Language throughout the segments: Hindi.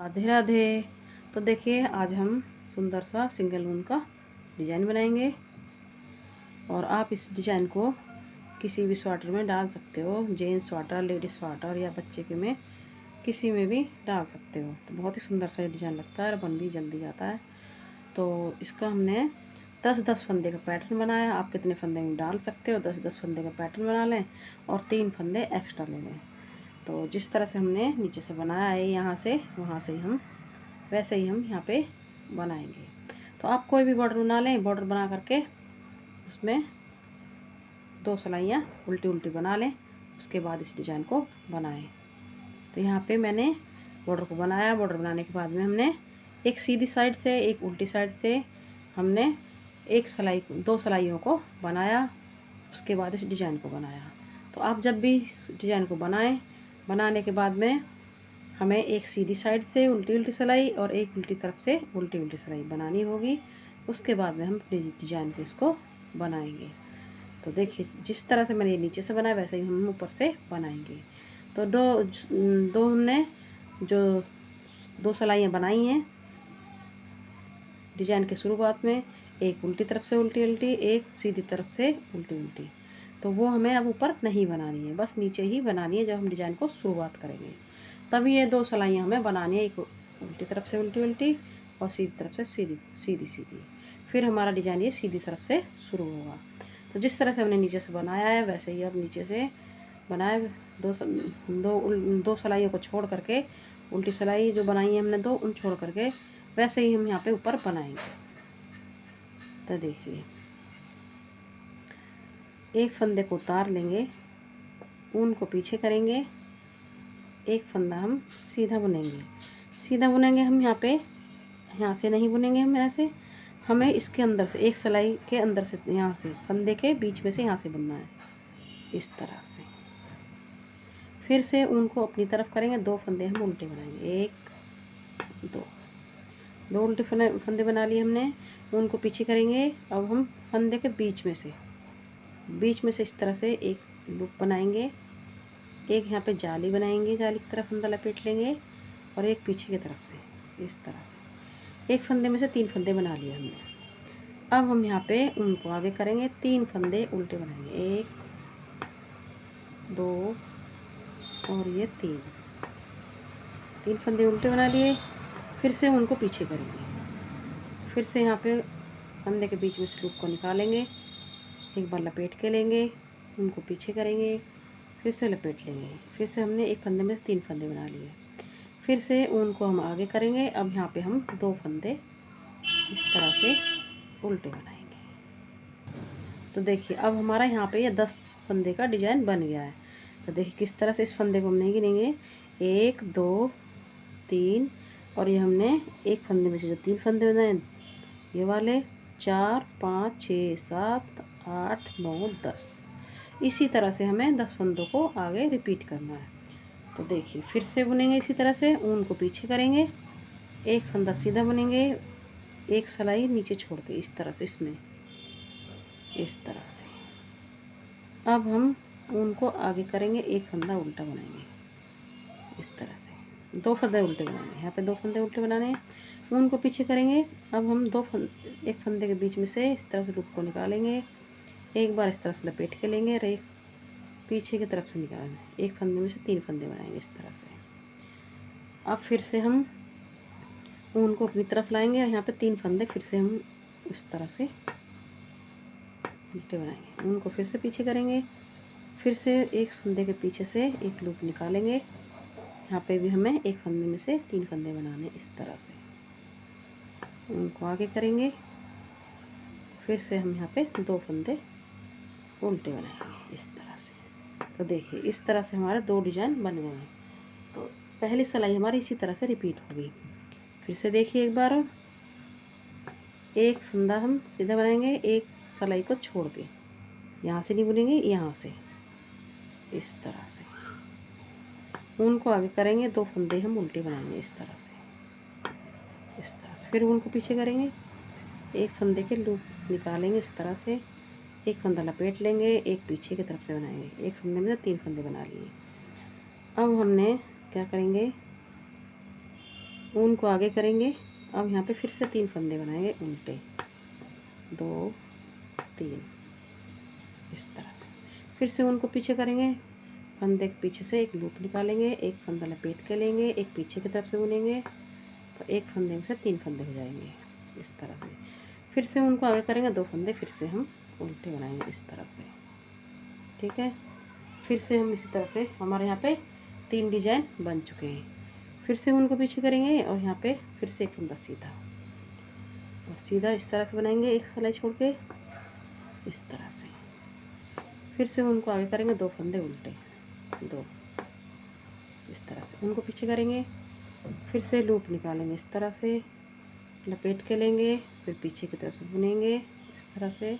राधे राधे। तो देखिए आज हम सुंदर सा सिंगल ऊन का डिज़ाइन बनाएंगे और आप इस डिज़ाइन को किसी भी स्वेटर में डाल सकते हो, जेंट्स स्वेटर, लेडीज स्वेटर या बच्चे के में किसी में भी डाल सकते हो। तो बहुत ही सुंदर सा डिज़ाइन लगता है और बन भी जल्दी जाता है। तो इसका हमने 10-10 फंदे का पैटर्न बनाया। आप कितने फंदे में डाल सकते हो, 10-10 फंदे का पैटर्न बना लें और 3 फंदे एक्स्ट्रा ले लें। तो जिस तरह से हमने नीचे से बनाया है, यहाँ से वहाँ से हम वैसे ही हम यहाँ पे बनाएंगे। तो आप कोई भी बॉर्डर बना लें, बॉर्डर बना करके उसमें 2 सिलाइयाँ उल्टी उल्टी बना लें। उसके बाद इस डिज़ाइन को बनाएं। तो यहाँ पे मैंने बॉर्डर को बनाया। बॉर्डर बनाने के बाद में हमने एक सीधी साइड से, एक उल्टी साइड से हमने एक सिलाई, 2 सिलाइयों को बनाया। उसके बाद इस डिज़ाइन को बनाया। तो आप जब भी इस डिज़ाइन को बनाएं, बनाने के बाद में हमें एक सीधी साइड से उल्टी उल्टी सिलाई और एक उल्टी तरफ से उल्टी उल्टी सिलाई बनानी होगी। उसके बाद में हम डिजाइन पे इसको बनाएंगे। तो देखिए जिस तरह से मैंने ये नीचे से बनाया वैसे ही हम ऊपर से बनाएंगे। तो दो हमने जो 2 सिलाइयाँ बनाई हैं डिजाइन के शुरुआत में, एक उल्टी तरफ से उल्टी उल्टी, एक सीधी तरफ से उल्टी उल्टी, तो वो हमें अब ऊपर नहीं बनानी है, बस नीचे ही बनानी है जब हम डिजाइन को शुरुआत करेंगे। तब ये 2 सिलाइयाँ हमें बनानी है, एक उल्टी तरफ से उल्टी उल्टी और सीधी तरफ से सीधी सीधी सीधी। फिर हमारा डिजाइन ये सीधी तरफ से शुरू होगा। तो जिस तरह से हमने नीचे से बनाया है वैसे ही अब नीचे से बनाए। दो सिलाइयों को छोड़ करके, उल्टी सिलाई जो बनाई है हमने 2, उन छोड़ करके वैसे ही हम यहाँ पे ऊपर बनाएंगे। तो देखिए एक फंदे को उतार लेंगे, ऊन को पीछे करेंगे, एक फंदा हम सीधा बुनेंगे। सीधा बुनेंगे हम यहाँ से नहीं बुनेंगे हम ऐसे, हमें इसके अंदर से, एक सिलाई के अंदर से, यहाँ से फंदे के बीच में से यहाँ से बुनना है इस तरह से। फिर से ऊन को अपनी तरफ करेंगे, 2 फंदे हम उल्टे बनाएंगे, 1 2 उल्टे फंदे बना लिए हमने। ऊन को पीछे करेंगे। अब हम फंदे के बीच में से इस तरह से एक लूप बनाएंगे, एक यहाँ पे जाली बनाएंगे, जाली की तरफ फंदा लपेट लेंगे और एक पीछे की तरफ से इस तरह से। एक फंदे में से 3 फंदे बना लिए हमने। अब हम यहाँ पे ऊन को आगे करेंगे, 3 फंदे उल्टे बनाएंगे, 1 2 और ये 3 फंदे उल्टे बना लिए। फिर से ऊन को पीछे करेंगे, फिर से यहाँ पे फंदे के बीच में से लूप को निकालेंगे, एक बार लपेट के लेंगे, उनको पीछे करेंगे, फिर से लपेट लेंगे। फिर से हमने एक फंदे में 3 फंदे बना लिए। फिर से ऊन को हम आगे करेंगे। अब यहाँ पे हम 2 फंदे इस तरह से उल्टे बनाएंगे। तो देखिए अब हमारा यहाँ पे ये 10 फंदे का डिजाइन बन गया है। तो देखिए किस तरह से इस फंदे को हम नहीं गिनेंगे, 1 2 3 और ये हमने एक फंदे में से जो 3 फंदे बनाए ये वाले, 4 5 6 7 8 9 10। इसी तरह से हमें 10 फंदों को आगे रिपीट करना है। तो देखिए फिर से बुनेंगे इसी तरह से, ऊन को पीछे करेंगे, एक फंदा सीधा बुनेंगे, एक सिलाई नीचे छोड़ के इस तरह से, इसमें इस तरह से। अब हम ऊन को आगे करेंगे, एक फंदा उल्टा बनाएंगे इस तरह से, 2 फंदे उल्टे बनाएंगे। यहाँ पे 2 फंदे उल्टे बनाने हैं, ऊन को पीछे करेंगे। अब हम एक फंदे के बीच में से इस तरह से लूप को निकालेंगे, एक बार इस तरह से लपेट के लेंगे और एक पीछे की तरफ से निकालेंगे, एक फंदे में से 3 फंदे बनाएंगे इस तरह से। अब फिर से हम ऊन को अपनी तरफ लाएंगे और यहाँ पे 3 फंदे फिर से हम इस तरह से उल्टे बनाएंगे, ऊन को फिर से पीछे करेंगे, फिर से एक फंदे के पीछे से एक लूप निकालेंगे। यहाँ पे भी हमें एक फंदे में से 3 फंदे बनाने इस तरह से। ऊन को आगे करेंगे, फिर से हम यहाँ पे 2 फंदे उल्टे बनाएंगे इस तरह से। तो देखिए इस तरह से हमारे 2 डिजाइन बन गए हैं। तो पहली सिलाई हमारी इसी तरह से रिपीट होगी। फिर से देखिए एक बार, एक फंदा हम सीधा बनाएंगे, एक सिलाई को छोड़ के, यहाँ से नहीं बुनेंगे, यहाँ से इस तरह से। ऊन को आगे करेंगे, 2 फंदे हम उल्टे बनाएंगे इस तरह से, इस तरह से। फिर ऊन को पीछे करेंगे, एक फंदे के लूप निकालेंगे इस तरह से, एक फंदा लपेट लेंगे, एक पीछे की तरफ से बनाएंगे, एक फंदे में 3 फंदे बना लिए। अब हमने क्या करेंगे, ऊन को आगे करेंगे। अब यहाँ पे फिर से 3 फंदे बनाएंगे उल्टे, 2 3 इस तरह से। फिर से ऊन को पीछे करेंगे, फंदे के पीछे से एक लूप निकालेंगे, एक फंदा लपेट के लेंगे, एक पीछे की तरफ से बुनेंगे, तो एक फंदे में से 3 फंदे हो जाएंगे इस तरह से। फिर से ऊन को आगे करेंगे, 2 फंदे फिर से हम उल्टे बनाएंगे इस तरह से, ठीक है। फिर से हम इसी तरह से, हमारे यहाँ पे 3 डिजाइन बन चुके हैं। फिर से ऊन को पीछे करेंगे और यहाँ पे फिर से एक फंदा सीधा और सीधा इस तरह से बनाएंगे, एक सिलाई छोड़ के इस तरह से। फिर से ऊन को आगे करेंगे, 2 फंदे उल्टे, 2 इस तरह से। ऊन को पीछे करेंगे, फिर से लूप निकालेंगे इस तरह से, लपेट के लेंगे, फिर पीछे की तरफ से बुनेंगे इस तरह से।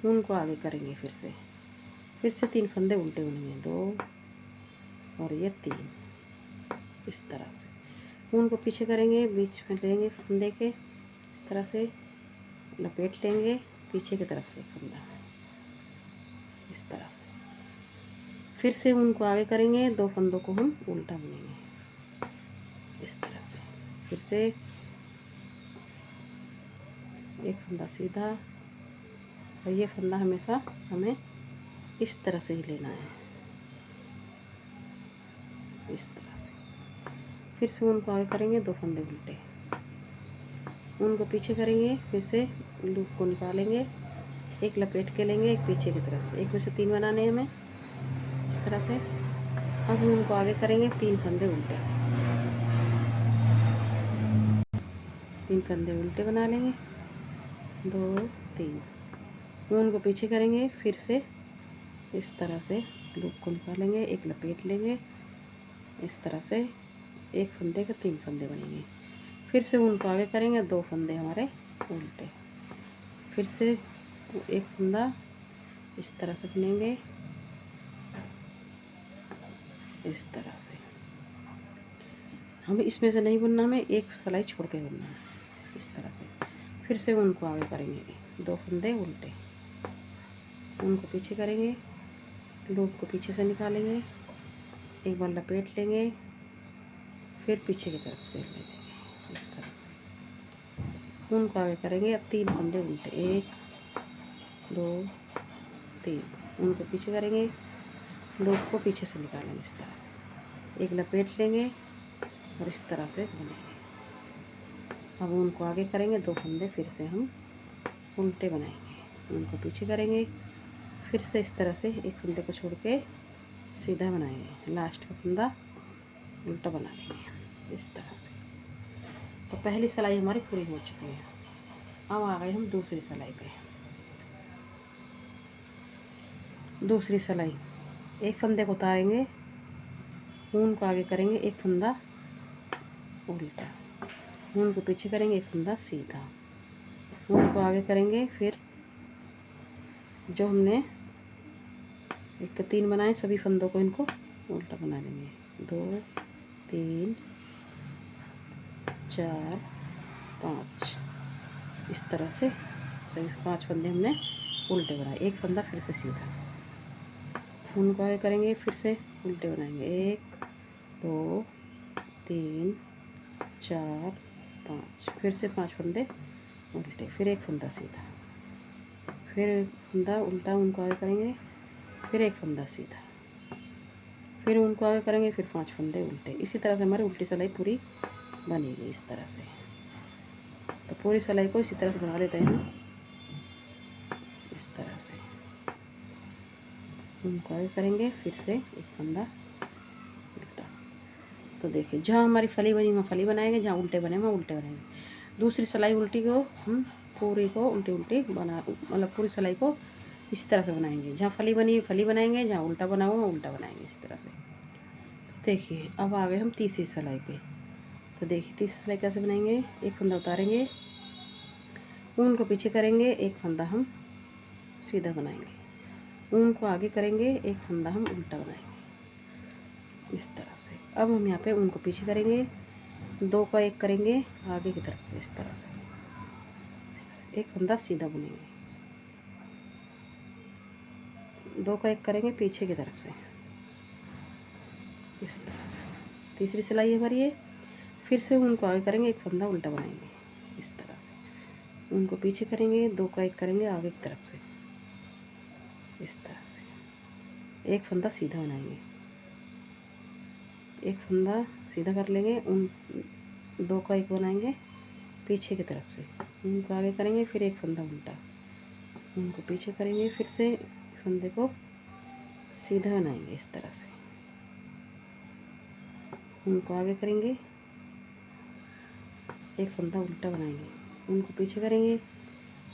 ऊन को आगे करेंगे, फिर से 3 फंदे उल्टे बुनेंगे, 2 और ये 3 इस तरह से। ऊन को पीछे करेंगे, बीच में लेंगे फंदे के इस तरह से, लपेट लेंगे, पीछे की तरफ से फंदा इस तरह से। फिर से ऊन को आगे करेंगे, 2 फंदों को हम उल्टा बुनेंगे इस तरह से। फिर से एक फंदा सीधा, और ये फंदा हमेशा हमें इस तरह से ही लेना है इस तरह से। फिर से ऊन को आगे करेंगे, 2 फंदे उल्टे, ऊन को पीछे करेंगे, फिर से लूप को निकालेंगे, एक लपेट के लेंगे, एक पीछे की तरफ से, एक में से 3 बनाने हैं हमें इस तरह से। अब ऊन को आगे करेंगे, 3 फंदे उल्टे, 3 फंदे उल्टे बना लेंगे, 2 3। ऊन को पीछे करेंगे, फिर से इस तरह से लूप को निकालेंगे, एक लपेट लेंगे इस तरह से, एक फंदे के 3 फंदे बनेंगे। फिर से ऊन को आगे करेंगे, 2 फंदे हमारे उल्टे, फिर से एक फंदा इस तरह से बुनेंगे इस तरह से। हमें इसमें से नहीं बुनना, हमें एक सिलाई छोड़ के बुनना है इस तरह से। फिर से ऊन को आगे करेंगे, 2 फंदे उल्टे, ऊन को पीछे करेंगे, लूप को पीछे से निकालेंगे, एक बार लपेट लेंगे, फिर पीछे की तरफ से ले लेंगे इस तरह से। ऊन को आगे करेंगे, अब 3 फंदे उल्टे, 1 2 3। ऊन को पीछे करेंगे, लूप को पीछे से निकालेंगे इस तरह से, एक लपेट लेंगे और इस तरह से बुनेंगे। अब ऊन को आगे करेंगे, 2 फंदे फिर से हम उल्टे बनाएंगे, ऊन को पीछे करेंगे, फिर से इस तरह से एक फंदे को छोड़ के सीधा बनाएंगे, लास्ट का फंदा उल्टा बना लेंगे इस तरह से। तो पहली सिलाई हमारी पूरी हो चुकी है। अब आ गए हम दूसरी सिलाई पे। दूसरी सिलाई, एक फंदे को उतारेंगे, ऊन को आगे करेंगे, एक फंदा उल्टा, ऊन को पीछे करेंगे, एक फंदा सीधा, ऊन को आगे करेंगे, फिर जो हमने 1 के 3 बनाए सभी फंदों को इनको उल्टा बना लेंगे, 2 3 4 5 इस तरह से सभी 5 फंदे हमने उल्टे बनाए, एक फंदा फिर से सीधा। ऊन को आगे करेंगे, फिर से उल्टे बनाएंगे, 1 2 3 4 5, फिर से 5 फंदे उल्टे, फिर एक फंदा सीधा, फिर एक फंदा उल्टा, ऊन को आगे करेंगे, फिर एक फंदा सीधा, फिर ऊन को आगे करेंगे, फिर 5 फंदे उल्टे। इसी तरह से हमारी उल्टी सिलाई पूरी बनेगी इस तरह से। तो पूरी सिलाई को इसी तरह से बना लेते हैं इस तरह से। ऊन को आगे करेंगे, फिर से एक फंदा उल्टा। तो देखिए, जहाँ हमारी फली बनी वहाँ फली बनाएंगे, जहाँ उल्टे बने वहाँ उल्टे बनाएंगे। दूसरी सिलाई उल्टी को हम पूरी को उल्टी उल्टी बना, मतलब पूरी सिलाई को इसी तरह से बनाएंगे, जहाँ फली बनी फली बनाएंगे, जहाँ उल्टा बना हुआ उल्टा बनाएंगे इस तरह से। तो देखिए, अब आ गए हम तीसरी सिलाई पे। तो देखिए तीसरी सिलाई कैसे बनाएंगे, एक फंदा उतारेंगे, ऊन को पीछे करेंगे, एक फंदा हम सीधा बनाएंगे, ऊन को आगे करेंगे, एक फंदा हम उल्टा बनाएंगे इस तरह से। अब हम यहाँ पे ऊन को पीछे करेंगे, 2 का 1 करेंगे आगे की तरफ से इस तरह से, इस तरह एक फंदा सीधा बुनेंगे, 2 का 1 करेंगे पीछे की तरफ से इस तरह से। तीसरी सिलाई हमारी है। फिर से उनको आगे करेंगे, एक फंदा उल्टा बनाएंगे इस तरह से। उनको पीछे करेंगे, 2 का 1 करेंगे आगे की तरफ से इस तरह से। एक फंदा सीधा बनाएंगे, एक फंदा सीधा कर लेंगे, उन 2 का 1 बनाएंगे पीछे की तरफ से। उनको आगे करेंगे, फिर एक फंदा उल्टा, उनको पीछे करेंगे, फिर से फंदे को सीधा बनाएंगे इस तरह से। उनको आगे करेंगे, एक फंदा उल्टा बनाएंगे, उनको पीछे करेंगे,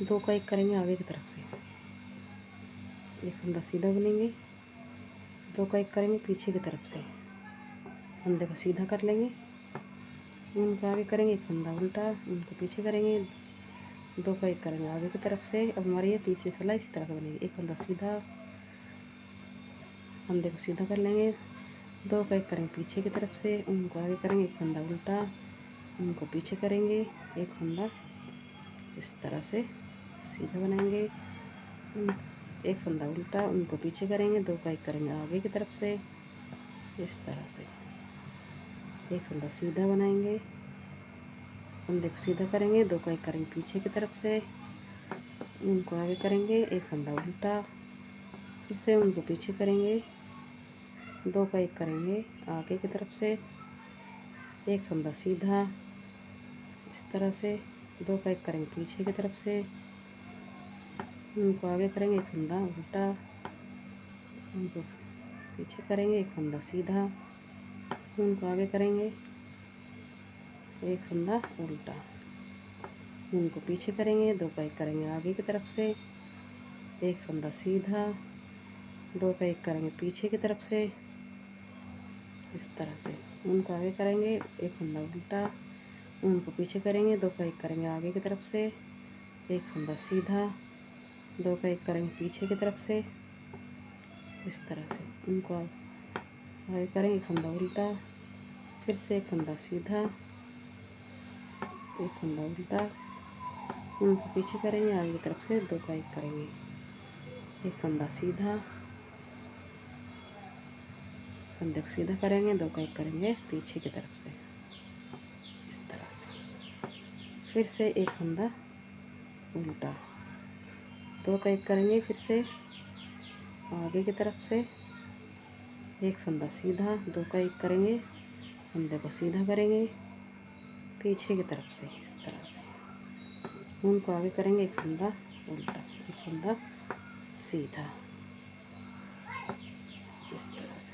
2 का 1 करेंगे आगे की तरफ से। एक फंदा सीधा बुनेंगे, 2 का 1 करेंगे पीछे की तरफ से, फंदे को सीधा कर लेंगे। उनको आगे करेंगे, एक फंदा उल्टा, उनको पीछे करेंगे, 2 का 1 करेंगे आगे की तरफ से। अब हमारी ये तीसरी सिलाई इसी तरह से बनेगी। एक फंदा सीधा, फंदे को सीधा कर लेंगे, 2 का 1 करेंगे पीछे की तरफ से, उनको आगे करेंगे, एक फंदा उल्टा, उनको पीछे करेंगे, एक फंदा इस तरह से सीधा बनाएंगे, एक फंदा उल्टा, उनको पीछे करेंगे, 2 का 1 करेंगे आगे की तरफ से इस तरह से। एक फंदा सीधा बनाएंगे, फंदे को सीधा करेंगे, 2 का 1 करेंगे पीछे की तरफ से, उनको आगे करेंगे, एक फंदा उल्टा, फिर से उनको पीछे करेंगे, 2 का 1 करेंगे आगे की तरफ से, एक फंदा सीधा इस तरह से, 2 का 1 करेंगे पीछे की तरफ से, उनको आगे करेंगे, एक फंदा उल्टा, उनको पीछे करेंगे, एक फंदा सीधा, उनको आगे करेंगे, एक फंदा उल्टा, उनको पीछे करेंगे, 2 का 1 करेंगे आगे की तरफ से, एक फंदा सीधा, 2 का 1 करेंगे पीछे की तरफ से इस तरह से। उनको आगे करेंगे, एक फंदा उल्टा, उनको पीछे करेंगे, 2 का 1 करेंगे आगे की तरफ से, एक फंदा सीधा, 2 का 1 करेंगे पीछे की तरफ से इस तरह से। उनको आगे करेंगे, एक फंदा उल्टा, फिर से एक फंदा सीधा, एक फंदा उल्टा, उनको पीछे करेंगे आगे की तरफ से, 2 का 1 करेंगे, एक फंदा सीधा, फंदे को सीधा करेंगे, 2 का 1 करेंगे पीछे की तरफ से इस तरह से। फिर से एक फंदा उल्टा, 2 का 1 करेंगे, फिर से आगे की तरफ से, एक फंदा सीधा, 2 का 1 करेंगे, फंदे को सीधा करेंगे पीछे की तरफ से इस तरह से। उनको आगे करेंगे, एक फंदा उल्टा, एक फंदा सीधा इस तरह से।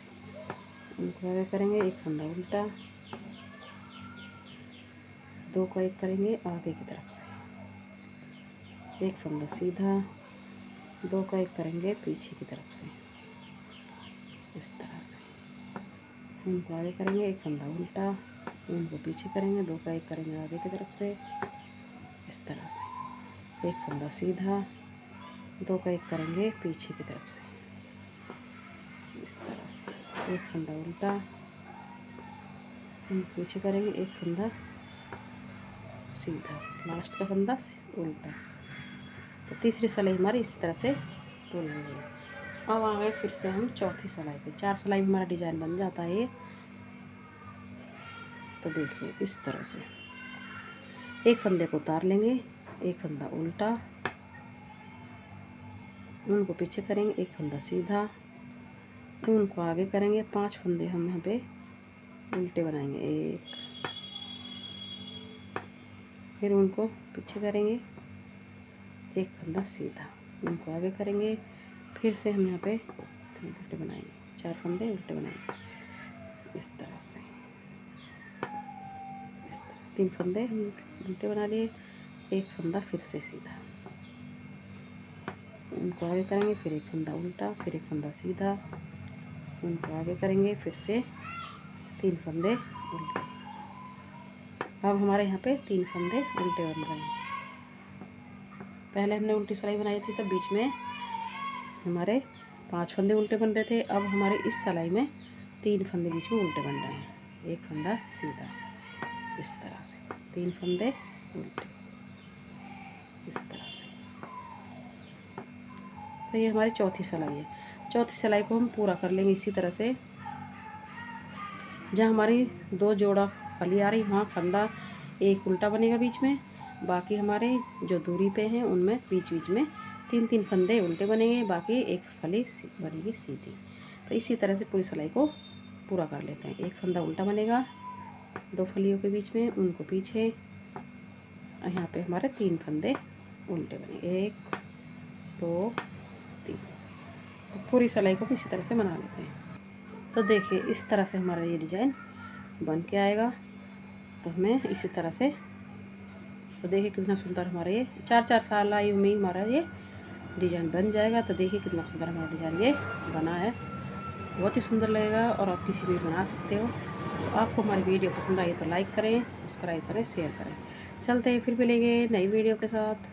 उनको आगे करेंगे, एक फंदा उल्टा, 2 का 1 करेंगे आगे की तरफ से, एक फंदा सीधा, 2 का 1 करेंगे पीछे की तरफ से इस तरह से। उनको आगे करेंगे, एक फंदा उल्टा, उनको पीछे करेंगे, 2 का 1 करेंगे आगे की तरफ से इस तरह से। एक फंदा सीधा, 2 का 1 करेंगे पीछे की तरफ से इस तरह से। एक फंदा उल्टा, पीछे करेंगे, एक फंदा सीधा, लास्ट का फंदा उल्टा। तो तीसरी सिलाई हमारी इस तरह से बोल रही है। अब आ गए फिर से हम चौथी सिलाई पे। 4 सिलाई में हमारा डिजाइन बन जाता है ये। तो देखिए इस तरह से एक फंदे को उतार लेंगे, एक फंदा उल्टा, उनको पीछे करेंगे, एक फंदा सीधा, उनको आगे करेंगे। 5 फंदे हम यहाँ पे उल्टे बनाएंगे, एक, फिर उनको पीछे करेंगे, एक फंदा सीधा, उनको आगे करेंगे, फिर से हम यहाँ पे उल्टे बनाएंगे, 4 फंदे उल्टे बनाएंगे इस तरह से। 3 फंदे हम उल्टे बना लिए, एक फंदा फिर से सीधा, उनको आगे करेंगे, फिर एक फंदा उल्टा, फिर एक फंदा सीधा, उनको आगे करेंगे, फिर से 3 फंदे उल्टे। अब हमारे यहाँ पे 3 फंदे उल्टे बन रहे हैं। पहले हमने उल्टी सिलाई बनाई थी, तब बीच में हमारे 5 फंदे उल्टे बन रहे थे। अब हमारे इस सिलाई में 3 फंदे बीच में उल्टे बन रहे हैं, एक फंदा सीधा इस तरह से, 3 फंदे उल्टे इस तरह से। तो ये हमारी चौथी सिलाई है। चौथी सिलाई को हम पूरा कर लेंगे इसी तरह से। जहाँ हमारी 2 जोड़ा फली आ रही वहाँ फंदा एक उल्टा बनेगा बीच में, बाकी हमारे जो दूरी पे हैं उनमें बीच बीच में 3-3 फंदे उल्टे बनेंगे, बाकी एक फली बनेगी सीधी। तो इसी तरह से पूरी सिलाई को पूरा कर लेते हैं। एक फंदा उल्टा बनेगा 2 फलियों के बीच में, उनको पीछे, यहाँ पे हमारे 3 फंदे उल्टे बनेंगे, 1 2 3। तो पूरी सिलाई को इसी तरह से बना लेते हैं। तो देखिए इस तरह से हमारा ये डिज़ाइन बन के आएगा। तो हमें इसी तरह से, तो देखिए कितना सुंदर हमारा ये 4-4 साल आयु में ही हमारा ये डिज़ाइन बन जाएगा। तो देखिए कितना सुंदर हमारा डिज़ाइन ये बना है, बहुत ही सुंदर लगेगा और आप किसी भी बना सकते हो। तो आपको हमारी वीडियो पसंद आई तो लाइक करें, सब्सक्राइब करें, शेयर करें। चलते हैं फिर मिलेंगे नई वीडियो के साथ।